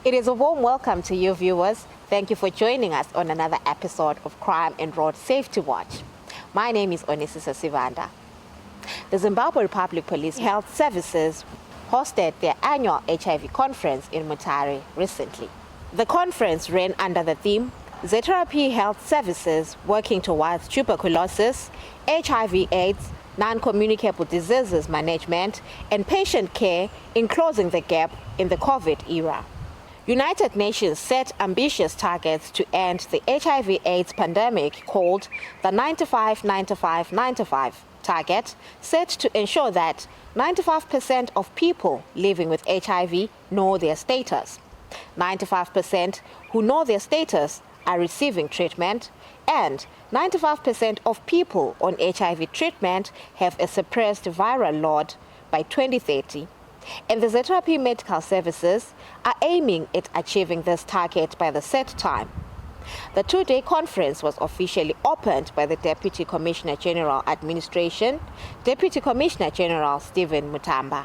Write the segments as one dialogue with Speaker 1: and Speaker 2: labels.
Speaker 1: It is a warm welcome to you viewers. Thank you for joining us on another episode of Crime and Road Safety Watch. My name is Onisisa Sivanda. The Zimbabwe Republic Police Health Services hosted their annual HIV conference in Mutare recently. The conference ran under the theme ZRP Health Services working towards tuberculosis, HIV/AIDS, non-communicable diseases management, and patient care in closing the gap in the COVID era. United Nations set ambitious targets to end the HIV/AIDS pandemic called the 95-95-95 target, set to ensure that 95% of people living with HIV know their status. 95% who know their status are receiving treatment, and 95% of people on HIV treatment have a suppressed viral load by 2030. And the ZRP Medical Services are aiming at achieving this target by the set time. The two-day conference was officially opened by the Deputy Commissioner General Administration, Deputy Commissioner General Stephen Mutamba.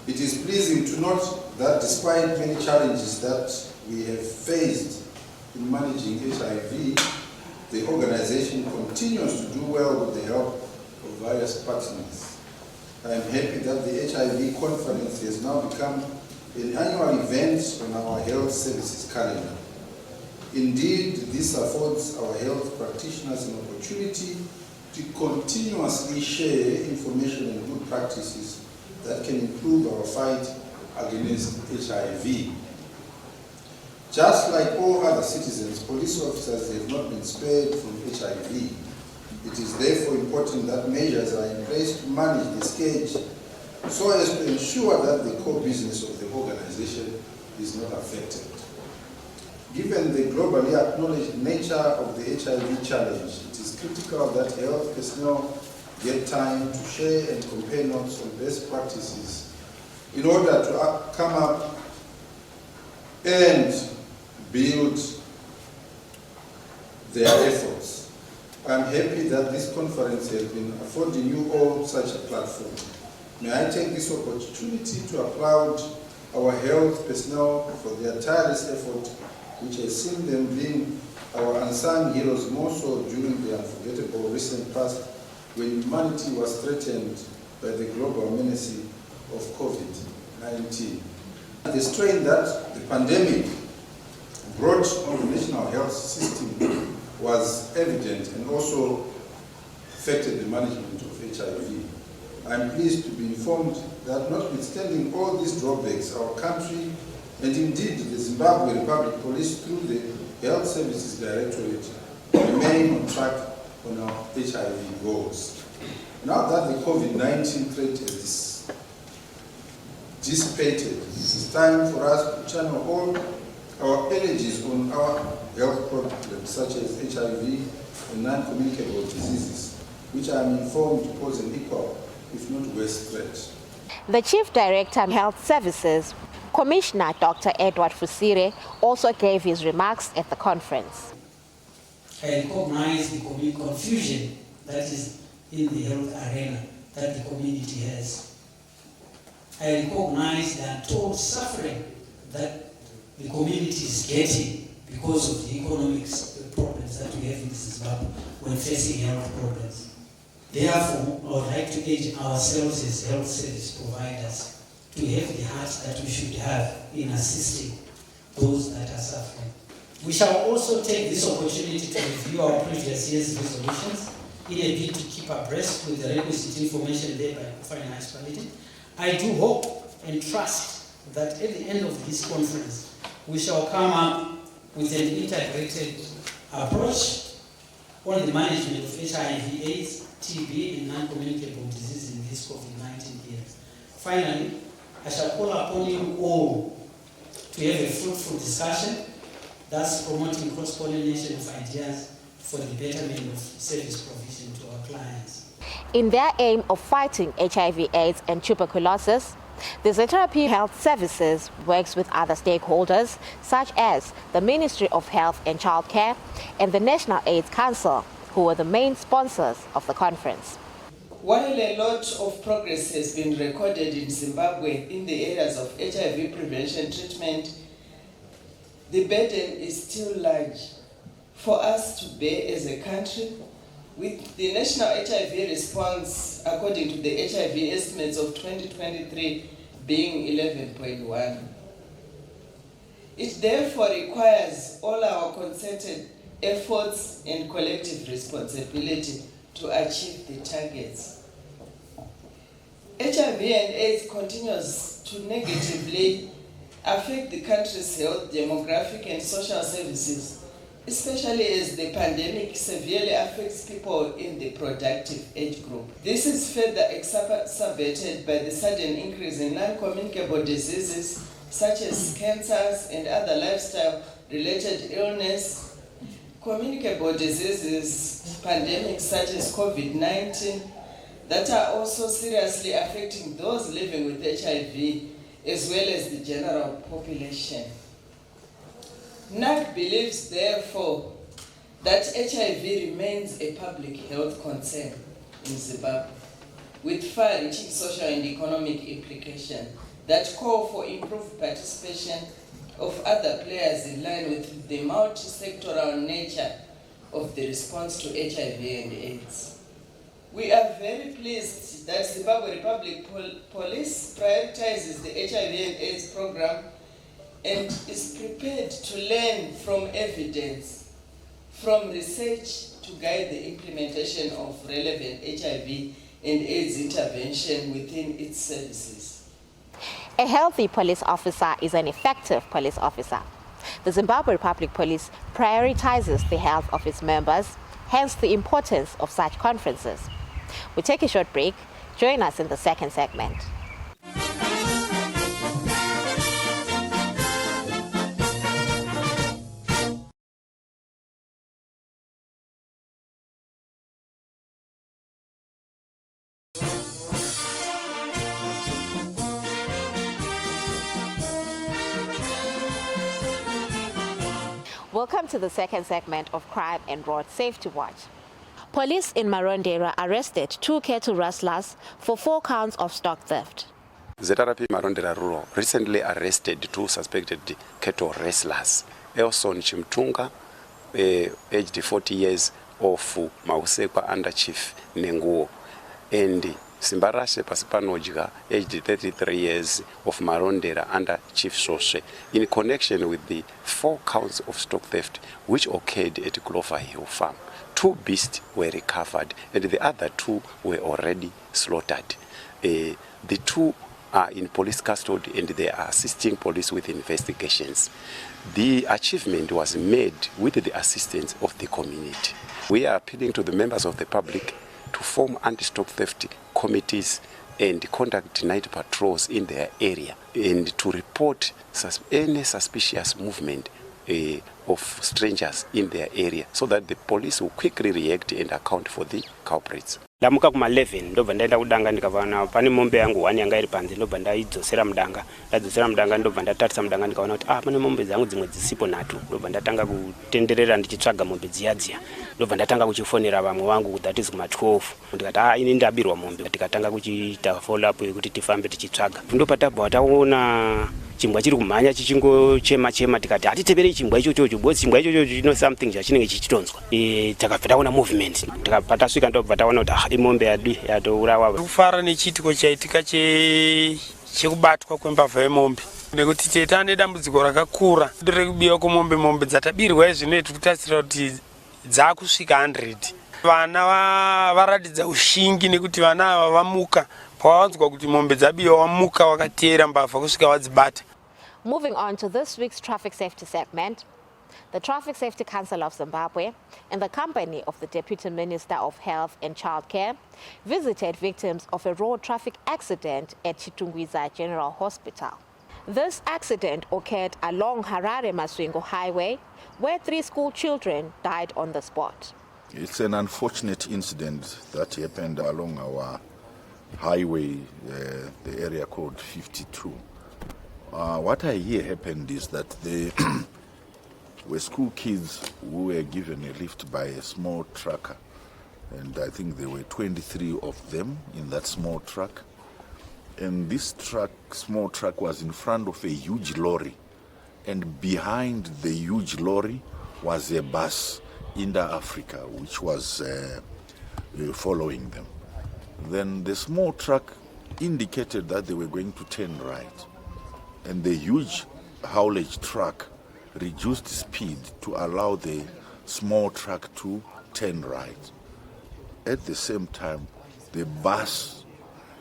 Speaker 2: It is pleasing to note that despite many challenges that we have faced in managing HIV, the organization continues to do well with the help of various partners. I am happy that the HIV conference has now become an annual event on our health services calendar. Indeed, this affords our health practitioners an opportunity to continuously share information and good practices that can improve our fight against HIV. Just like all other citizens, police officers have not been spared from HIV. It is therefore important that measures are in place to manage the scourge so as to ensure that the core business of the organization is not affected. Given the globally acknowledged nature of the HIV challenge, it is critical that health personnel get time to share and compare notes on best practices in order to come up and build their efforts. I am happy that this conference has been affording you all such a platform. May I take this opportunity to applaud our health personnel for their tireless effort, which has seen them being our unsung heroes, more so during the unforgettable recent past when humanity was threatened by the global menace of COVID-19. The strain that the pandemic brought on the national health system was evident and also affected the management of HIV. I am pleased to be informed that notwithstanding all these drawbacks, our country and indeed the Zimbabwe Republic Police through the Health Services Directorate remain on track on our HIV goals. Now that the COVID-19 threat is dissipated, it is time for us to channel all our energies on our health problems such as HIV and non-communicable diseases, which I am informed pose an equal, if not worse, threat.
Speaker 1: The Chief Director of Health Services, Commissioner Dr. Edward Fusire, also gave his remarks at the conference.
Speaker 3: I recognize the confusion that is in the health arena that the community has. I recognize the untold suffering that the community is getting because of the economic problems that we have in Zimbabwe when facing health problems. Therefore, I would like to urge ourselves as health service providers to have the heart that we should have in assisting those that are suffering. We shall also take this opportunity to review our previous year's resolutions in a bid to keep abreast with the requisite information there by finance quality. I do hope and trust that at the end of this conference, we shall come up with an integrated approach on the management of HIV/AIDS, TB, and non-communicable disease in this COVID-19 years. Finally, I shall call upon you all to have a fruitful discussion, thus promoting cross-pollination of ideas for the betterment of service provision to our clients.
Speaker 1: In their aim of fighting HIV/AIDS and tuberculosis, the ZRP Health Services works with other stakeholders such as the Ministry of Health and Childcare and the National AIDS Council, who were the main sponsors of the conference.
Speaker 4: While a lot of progress has been recorded in Zimbabwe in the areas of HIV prevention, treatment, the burden is still large for us to bear as a country, with the national HIV response, according to the HIV estimates of 2023, being 11.1. It therefore requires all our concerted efforts and collective responsibility to achieve the targets. HIV and AIDS continues to negatively affect the country's health, demographic and social services, especially as the pandemic severely affects people in the productive age group. This is further exacerbated by the sudden increase in non-communicable diseases such as cancers and other lifestyle-related illness, communicable diseases, pandemics such as COVID-19, that are also seriously affecting those living with HIV as well as the general population. NAC believes, therefore, that HIV remains a public health concern in Zimbabwe, with far-reaching social and economic implications that call for improved participation of other players in line with the multi-sectoral nature of the response to HIV and AIDS. We are very pleased that Zimbabwe Republic Police prioritizes the HIV and AIDS program and is prepared to learn from evidence, from research to guide the implementation of relevant HIV and AIDS intervention within its services.
Speaker 1: A healthy police officer is an effective police officer. The Zimbabwe Republic Police prioritizes the health of its members, hence the importance of such conferences. We take a short break. Join us in the second segment. Welcome to the second segment of Crime and Road Safety Watch. Police in Marondera arrested 2 cattle rustlers for 4 counts of stock theft.
Speaker 5: ZRP Marondera Rural recently arrested 2 suspected cattle rustlers. Elson Chimtunga, aged 40 years, of Mausekwa under Chief Nenguo, and Simbarashe Pasipanojika, aged 33 years, of Marondera under Chief SOCIO, in connection with the 4 counts of stock theft which occurred at Clover Hill Farm. 2 beasts were recovered and the other 2 were already slaughtered. The 2 are in police custody and they are assisting police with investigations. The achievement was made with the assistance of the community. We are appealing to the members of the public to form anti-stock theft committees and conduct night patrols in their area and to report any suspicious movement of strangers in their area so that the police will quickly react and account for the culprits.
Speaker 6: Ndamuka kuma 11 ndobva ndaenda kudanga ndikavana pane mombe yangu 1 yanga iri panze ndobva ndaidzosera mudanga ndobva ndatarisa mudanga ndikaona kuti pane mombe dzangu dzimwe dzisipo 3 ndobva ndatanga kutenderera ndichitsvaga mombe dziya ndobva ndatanga kuchifonera vamwe vangu that is kuma 12 ndikati ini ndabirwa mombe tikatanga kuchiita follow up yekuti tifambe tichitsvaga ndopatabva taona chimbwa chiri kumhanya chichingochema tikati hatitevere chimbwa ichocho bosi chimbwa ichocho chino something chachinenge chichitonzwa takabva taona movement tikabva tasvika ndobva taona kuti imombe yatourawa.
Speaker 7: Kufara nechitiko chaitika chekubatwa kwembavha yemombe nekuti teta ane dambudziko rakakura rekubiwa kwemombe dzatabirwa izvinoita kutarisira kuti dzakusvika 100. Vana varatidza ushingi nekuti vana ava vamuka pavanzwa kuti mombe dzabiwa wamuka wakateera mbavha kusvika wadzibata.
Speaker 1: Moving on to this week's traffic safety segment, the Traffic Safety Council of Zimbabwe, in the company of the Deputy Minister of Health and Childcare, visited victims of a road traffic accident at Chitungwiza General Hospital. This accident occurred along Harare-Masvingo Highway, where 3 school children died on the spot.
Speaker 8: It's an unfortunate incident that happened along our highway, the area called 52. What I hear happened is that they were school kids who were given a lift by a small trucker, and I think there were 23 of them in that small truck. And this small truck was in front of a huge lorry, and behind the huge lorry was a bus, Inter-Africa, which was following them. Then the small truck indicated that they were going to turn right, and the huge haulage truck reduced speed to allow the small truck to turn right. At the same time, the bus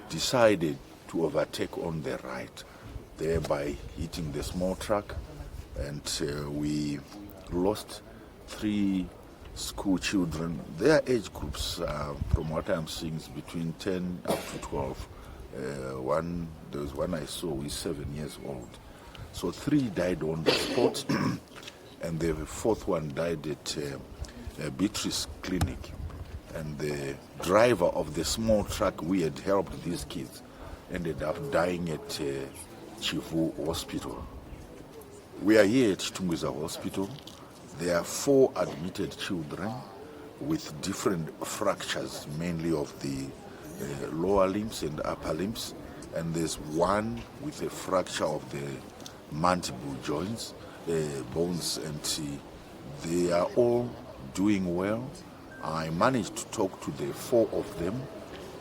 Speaker 8: decided to overtake on the right, thereby hitting the small truck, and we lost 3 school children. Their age groups, from what I'm seeing, is between 10 up to 12. There was one I saw who is 7 years old. So 3 died on the spot, and the 4th one died at Beatrice Clinic. And the driver of the small truck we had helped these kids ended up dying at Chivu Hospital. We are here at Chitunguza Hospital. There are 4 admitted children with different fractures, mainly of the lower limbs and upper limbs, and there's one with a fracture of the mandible joints, bones, and they are all doing well. I managed to talk to the 4 of them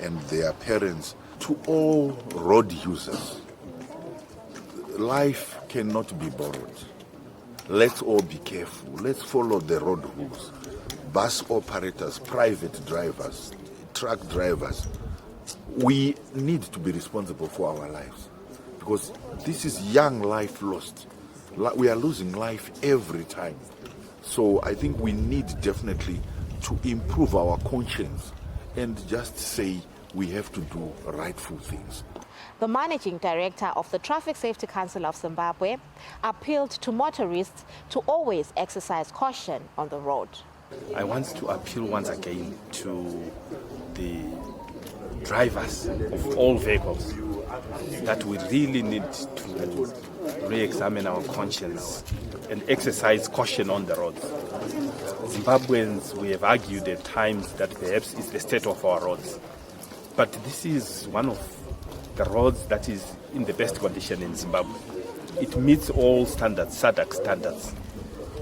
Speaker 8: and their parents. To all road users, life cannot be borrowed. Let's all be careful. Let's follow the road rules. Bus operators, private drivers, truck drivers, we need to be responsible for our lives, because this is young life lost. We are losing life every time. So I think we need definitely to improve our conscience and just say we have to do rightful things.
Speaker 1: The managing director of the Traffic Safety Council of Zimbabwe appealed to motorists to always exercise caution on the road.
Speaker 9: I want to appeal once again to the drivers of all vehicles that we really need to re-examine our conscience and exercise caution on the roads. Zimbabweans, we have argued at times that perhaps it's the state of our roads, but this is one of the roads that is in the best condition in Zimbabwe. It meets all standards, SADC standards.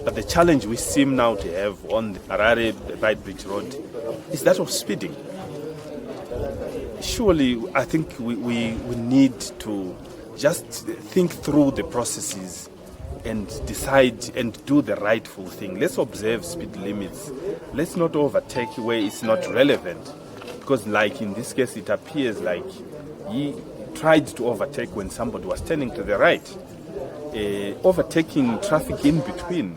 Speaker 9: But the challenge we seem now to have on the Harare Beitbridge Road is that of speeding. Surely, I think we need to just think through the processes and decide and do the rightful thing. Let's observe speed limits. Let's not overtake where it's not relevant. Because like in this case, it appears like he tried to overtake when somebody was turning to the right. Overtaking traffic in between,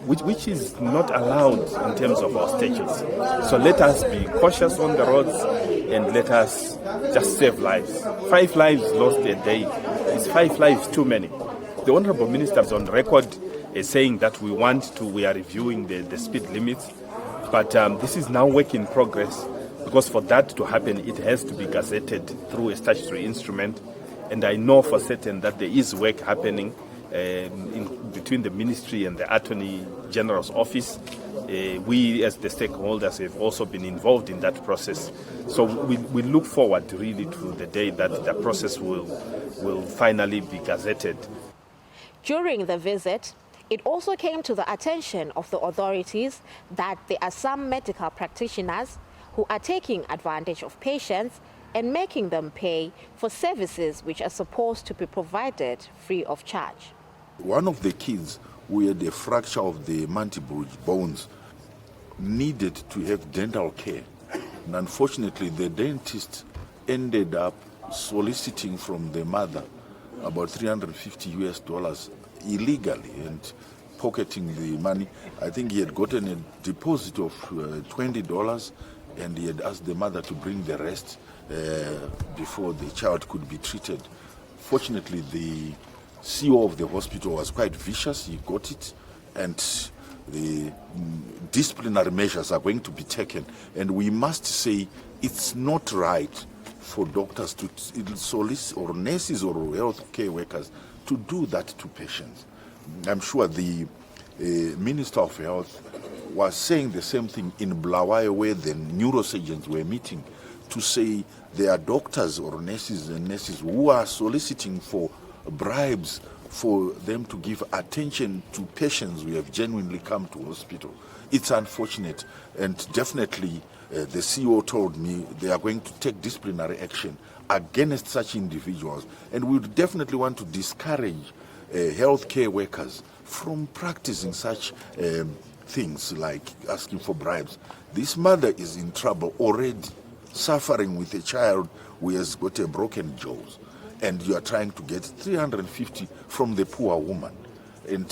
Speaker 9: which is not allowed in terms of our statutes. So let us be cautious on the roads and let us just save lives. 5 lives lost a day is 5 lives too many. The Honourable Minister is on record saying that we are reviewing the speed limits, but this is now work in progress, because for that to happen, it has to be gazetted through a statutory instrument. And I know for certain that there is work happening between the ministry and the Attorney General's office. We as the stakeholders have also been involved in that process. So we look forward really to the day that the process will finally be gazetted.
Speaker 1: During the visit, it also came to the attention of the authorities that there are some medical practitioners who are taking advantage of patients and making them pay for services which are supposed to be provided free of charge.
Speaker 8: One of the kids who had a fracture of the mandible bones needed to have dental care. And unfortunately, the dentist ended up soliciting from the mother about $350 illegally and pocketing the money. I think he had gotten a deposit of $20, and he had asked the mother to bring the rest before the child could be treated. Fortunately, the CEO of the hospital was quite vicious. He got it, and the disciplinary measures are going to be taken. And we must say it's not right for doctors to solicit, or nurses or health care workers to do that to patients. I'm sure the Minister of Health was saying the same thing in Bulawayo, where the neurosurgeons were meeting, to say there are doctors or nurses and nurses who are soliciting for bribes for them to give attention to patients who have genuinely come to hospital. It's unfortunate, and definitely the CEO told me they are going to take disciplinary action against such individuals, and we would definitely want to discourage healthcare workers from practicing such things like asking for bribes. This mother is in trouble already, suffering with a child who has got a broken jaw, and you are trying to get 350 from the poor woman. And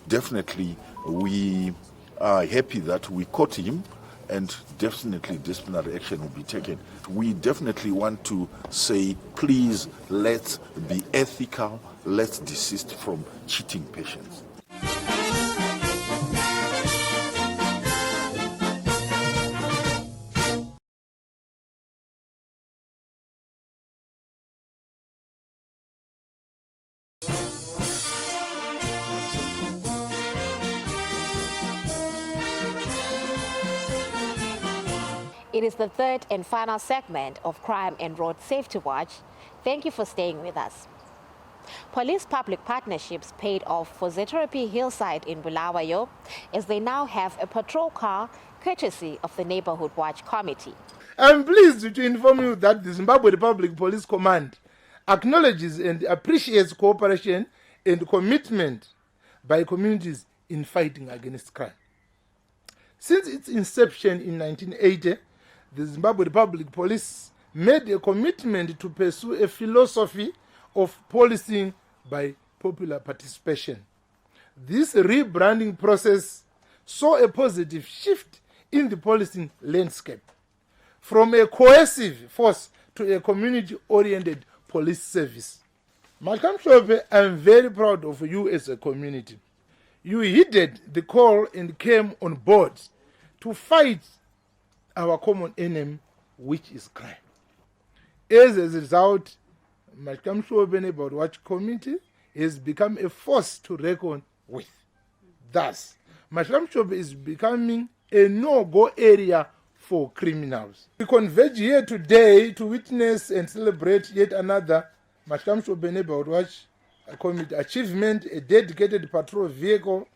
Speaker 8: definitely we are happy that we caught him, and definitely disciplinary action will be taken. We definitely want to say, please, let's be ethical, let's desist from cheating patients.
Speaker 1: It is the third and final segment of Crime and Road Safety Watch. Thank you for staying with us. Police-public partnerships paid off for Zetherapy Hillside in Bulawayo, as they now have a patrol car courtesy of the Neighborhood Watch Committee.
Speaker 10: I'm pleased to inform you that the Zimbabwe Republic Police Command acknowledges and appreciates cooperation and commitment by communities in fighting against crime. Since its inception in 1980, the Zimbabwe Republic Police made a commitment to pursue a philosophy of policing by popular participation. This rebranding process saw a positive shift in the policing landscape, from a coercive force to a community-oriented police service. Malcolm Shope, I'm very proud of you as a community. You heeded the call and came on board to fight our common enemy, which is crime. As a result, Malcolm Shope Neighborhood Watch Committee has become a force to reckon with. Thus, Malcolm Shope is becoming a no-go area for criminals. We converge here today to witness and celebrate yet another Malcolm Shope Neighborhood Watch Committee achievement, a dedicated patrol vehicle.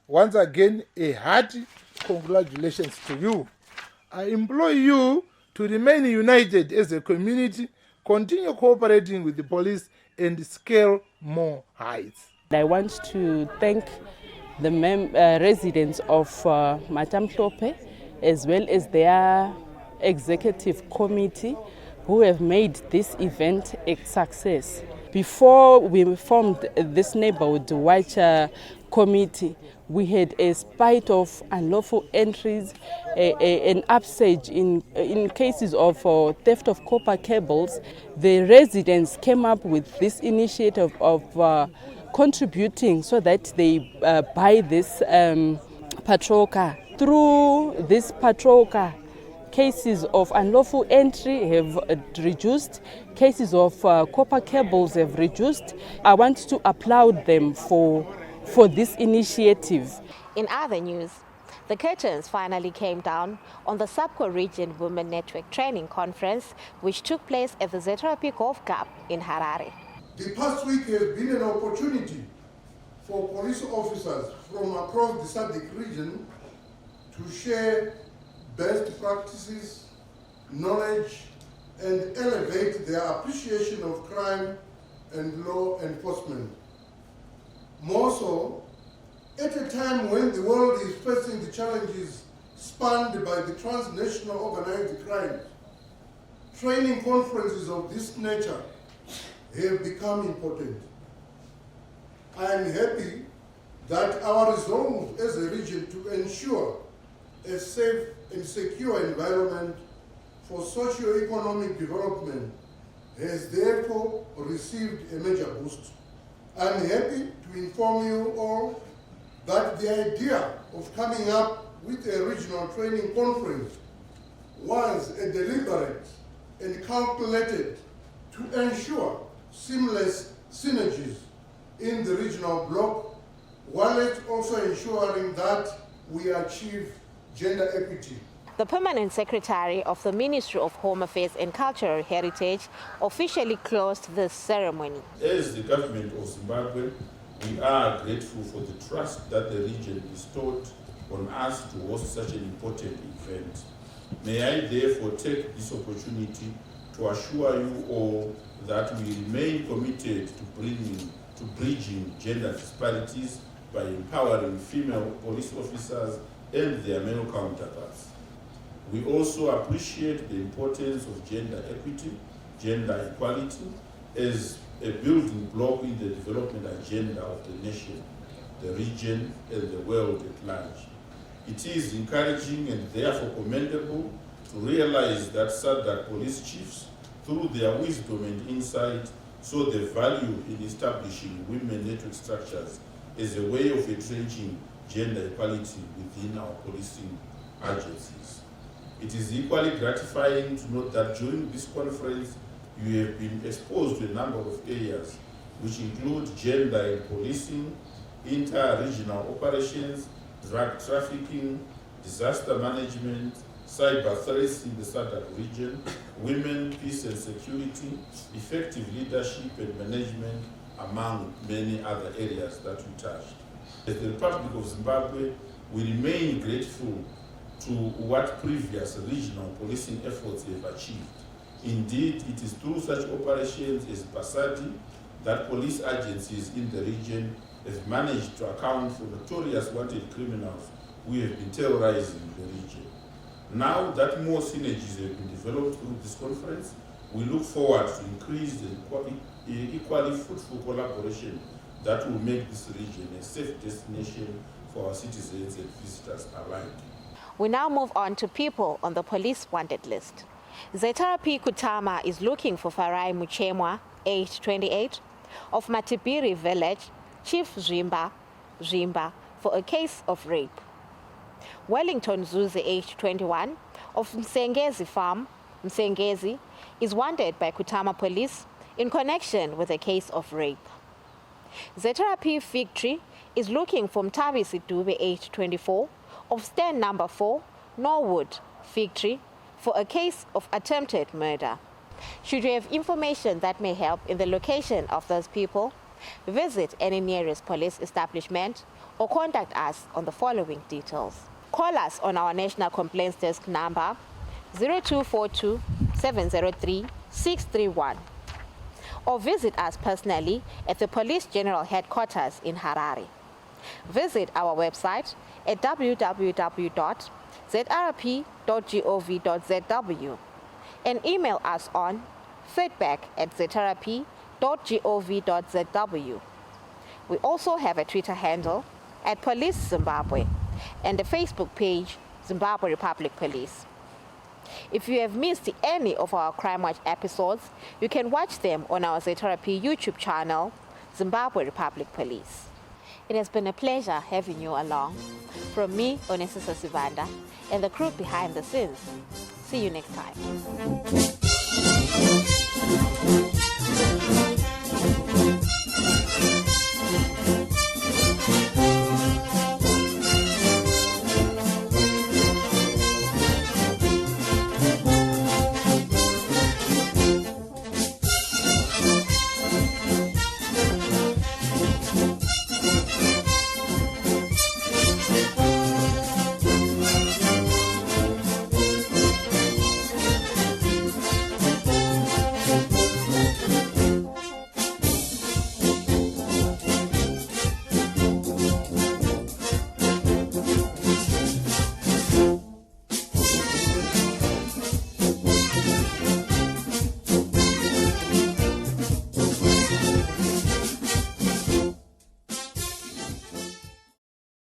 Speaker 10: Once again, a hearty congratulations to you. I implore you to remain united as a community, continue cooperating with the police, and scale more heights.
Speaker 11: I want to thank the residents of Matamhlope, as well as their executive committee, who have made this event a success. Before we formed this Neighborhood Watch Committee, we had a spate of unlawful entries, an upsurge in cases of theft of copper cables. The residents came up with this initiative of contributing so that they buy this patrol car. Through this patrol car, cases of unlawful entry have reduced, cases of copper cables have reduced. I want to applaud them for this initiative.
Speaker 1: In other news, the curtains finally came down on the SOCIO Region Women Network Training Conference, which took place at the Zetherapy Golf Club in Harare.
Speaker 12: The past week has been an opportunity for police officers from across the SADC region to share best practices, knowledge, and elevate their appreciation of crime and law enforcement. More so, at a time when the world is facing the challenges spanned by the transnational organized crime, training conferences of this nature have become important. I am happy that our resolve as a region to ensure a safe and secure environment for socio-economic development has therefore received a major boost. I am happy to inform you all that the idea of coming up with a regional training conference was a deliberate and calculated to ensure seamless synergies in the regional bloc, while it also ensuring that we achieve gender equity.
Speaker 1: The Permanent Secretary of the Ministry of Home Affairs and Cultural Heritage officially closed this ceremony.
Speaker 13: As the government of Zimbabwe, We are grateful for the trust that the region bestowed on us to host such an important event. May I therefore take this opportunity to assure you all that we remain committed to bridging gender disparities by empowering female police officers and their male counterparts. We also appreciate the importance of gender equity, gender equality, as a building block in the development agenda of the nation, the region, and the world at large. It is encouraging and therefore commendable to realize that SADC police chiefs, through their wisdom and insight, saw the value in establishing women network structures as a way of entrenching gender equality within our policing agencies. It is equally gratifying to note that during this conference, you have been exposed to a number of areas, which include gender in policing, inter-regional operations, drug trafficking, disaster management, cyber threats in the SADC region, women, peace and security, effective leadership and management, among many other areas that we touched. As the Republic of Zimbabwe, we remain grateful to what previous regional policing efforts have achieved. Indeed, it is through such operations as Basadi that police agencies in the region have managed to account for notorious wanted criminals who have been terrorizing the region. Now that more synergies have been developed through this conference, we look forward to increased and equally fruitful collaboration that will make this region a safe destination for our citizens and visitors alike.
Speaker 1: We now move on to people on the police wanted list. Zetara P. Kutama is looking for Farai Muchemwa, age 28, of Matibiri village, Chief Zimba, for a case of rape. Wellington Zuzi, age 21, of Msengezi Farm, Msengezi, is wanted by Kutama police in connection with a case of rape. Zetara P. Fig Tree is looking for Mtabi Sidube, age 24, of stand number 4, Norwood, Fig Tree, for a case of attempted murder. Should you have information that may help in the location of those people, visit any nearest police establishment or contact us on the following details. Call us on our National Complaints Desk number 0242 703 631 or visit us personally at the Police General Headquarters in Harare. Visit our website at www.zrp.gov.zw and email us on feedback@zrp.gov.zw. We also have a Twitter handle at Police Zimbabwe and a Facebook page, Zimbabwe Republic Police. If you have missed any of our Crime Watch episodes, you can watch them on our ZRP YouTube channel, Zimbabwe Republic Police. It has been a pleasure having you along. From me, Onesisa Sivanda, and the crew behind the scenes. See you next time.